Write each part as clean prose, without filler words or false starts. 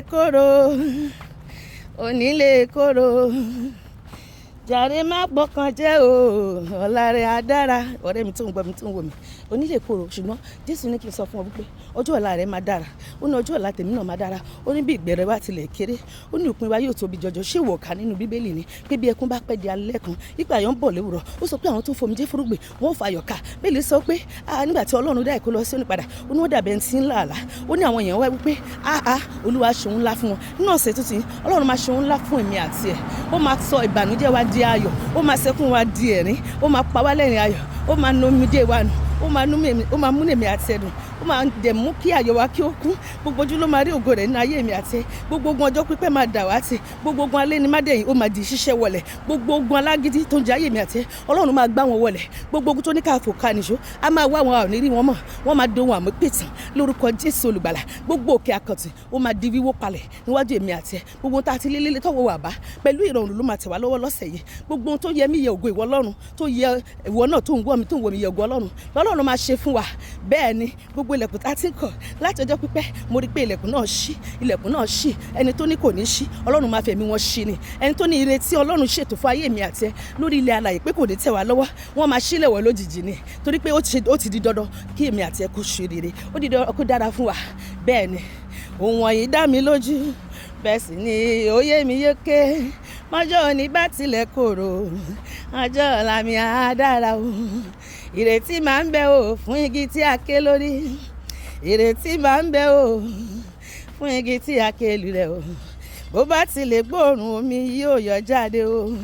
kóró onílé kóró jàre má gbọ́kàn jẹ́ o ọ̀la rẹ̀ á dára. ọ̀rẹ́ mi tó ń gbọ́ mi tó ń wò mí onílé kóró ṣùgbọ́n Jésù ní kí n sọ fún ọ wípé ọjọ́ ọ̀la rẹ̀ máa dára. ó ní ọjọ́ ọ̀la tèmi náà máa dára. ó ní bí ìgbẹ̀rẹ̀ wa tilẹ̀ kéré ó ní òpin wa yóò tóbi jọjọ. ṣé ìwọ kà nínú bíbélì ni pé bí ẹkún bá pẹ́ di alẹ́ kan ìgbà yọ̀ ń bọ̀ léwùrọ̀. ó sọ pé àwọn tó fomijé fúrúgbìn wọ́n fàyọ̀ ká. bẹ́ẹ̀ sọ pé nígbà tí Ọlọ́run dá ìkó lọ sí onípadà ó ní wọ́n dàbẹ̀ ń tí ń làálà. ó ní àwọn èèyàn wá wípé Olúwa ṣeun ńlá fún wọn nínú ọ̀sẹ̀ tó ti Ọlọ́run máa ṣeun ńlá fún èmi àti ẹ̀. ó máa sọ ìbànújẹ́ wa di ayọ̀, ó máa sẹ́kún wa di ẹ̀rín, ó máa pa wá lẹ́rìn ayọ̀, ó máa nu omijé wa nù, ó máa múnú èmi àti ẹ̀dùn, ó máa dẹ̀ mú kí ayọ̀ wa kí ó kún. gbogbo ojú ló máa rí ògo rẹ̀ nínú ayé mi àti ẹ̀. gbogbo ogun ọjọ́ pípẹ́ máa dà wá tì, gbogbo ogun alẹ́ ni má dẹ̀yìn ó máa di ṣíṣẹ́ wọlẹ̀. gbogbo ogun alágídí tó ń jẹ ayé mi àti ẹ̀ Ọlọ́run máa gbá wọn wọlẹ̀. gbogbo ogun tó ní káàfó ká nìṣó a máa wá wọn àwọn nírí wọn mọ̀, wọ́n máa dohun àmúpìtàn lórúkọ Jésù olùgbàlà. gbogbo òkè àkàntì ó máa di wíwó palẹ̀ níwájú èmi àti ẹ̀. gbogbo ohun tá a ti lélẹ́lẹ́ tọ́wọ́ wà bá pẹ̀lú ìrọ̀rùn ló máa tẹ̀ wá lọ́wọ́ lọ́sẹ̀ yìí. gbogbo ohun tó yẹ mí yẹ ògo ìwọ Ọlọ́run, tó yẹ ìwọ náà tó ń wọ́ mi tó ń wọ́ mi yẹ ògo Ọlọ́run lọ́lọ́run máa ṣe fún wa. bẹ́ẹ̀ ni gbogbo ilẹ̀kùn tá a ti ń kọ̀ láti ọjọ́ pípẹ́ mo rí pé ilẹ̀kùn náà ṣí. ẹni tó ní kò ní ṣí Ọlọ́run máa fẹ̀mí wọn ṣí ni. ẹni tó ní ìrètí Ọlọ́run ṣètò fún ayé mi àti ẹ lórí ilẹ̀ alààyè pé kò ní tẹ̀ wá lọ́wọ́ wọ́n máa ṣílẹ̀ wọ̀ lójijì ni. torí pé ó ti di dandan kí èmi àti ẹ kó ṣe rere, ó di dandan kó dára fún wa. bẹ́ẹ̀ ni ohun wọ̀nyí dá mi lójú, bẹ́ẹ̀ sì ni ó yé mi yéké. mọ́jọ́ òní bá tilẹ̀ korò ọjọ́ ọ̀la mi á dára o. ìrètí máa ń bẹ o fún igi tí a ké lórí, ìrètí máa ń bẹ o fún igi tí a ké lulẹ̀ o. bó bá tilẹ̀ gbóòórùn omi yóò yọ jáde o.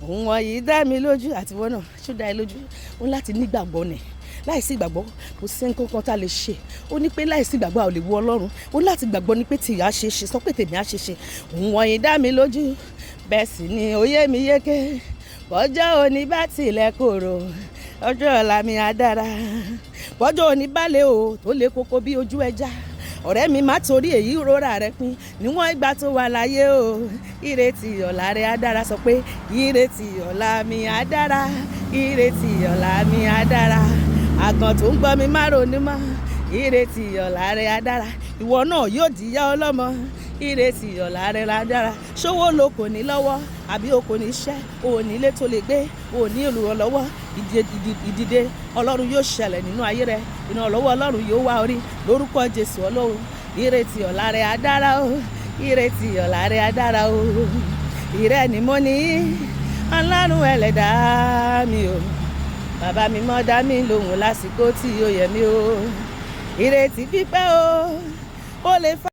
ohun wọ̀nyí dá mi lójú. àtiwọ́n náà ṣó dá ẹ lójú? ó ní láti nígbàgbọ́ ni. láìsí ìgbàgbọ́ kò sí nǹkan kan tá a lè ṣe. ó ní pé láìsí ìgbàgbọ́ a ò lè wo Ọlọ́run. ó ní láti gbàgbọ́ ní pé tìyà ṣe ṣe, sọ pé tèmi á ṣe ṣe. ohun wọ̀nyí dá mi lójú, bẹ́ẹ̀ sì ni ó yé mi yéké. bọ́jọ́ òní bá tilẹ̀ korò ọjọ́ ọ̀la mi á dára. bọ́jọ́ òní bá lè o tó lè koko bí ojú ẹja, ọ̀rẹ́ mi má torí èyí rora rẹ pin níwọ̀n ìgbà tó wà láyé o. ìrètí ọ̀la rẹ á dára. sọ pé ìrètí ọ̀la mi á dára, ìrètí ọ̀la mi á dára. àgàn tó ń gbọ́ mi má ronú mọ́, ìrètí ọ̀la rẹ á dára. ìwọ náà yóò díyá ọlọ́mọ, ìrètí ọ̀la rẹ á dára. ṣówó lo kò ní lọ́wọ́ àbí o kò ní iṣẹ́, o ò ní ilé tó lè gbé, o ò ní olùrànlọ́wọ́, ìdìde Ọlọ́run yóò ṣẹlẹ̀ nínú ayé rẹ. ìrànlọ́wọ́ Ọlọ́run yóò wá orí lórúkọ Jésù Ọlọ́run. ìrètí ọ̀la rẹ á dára o, ìrètí ọ̀la rẹ á dára o. ìrẹ́ ni mo ní Ọlọ́run ẹlẹ́dàá mi o, bàbá mi mọ́ dá mi lóhùn lásìkò tí ó yẹ mí o. ìrètí pípẹ́ o ó lè fà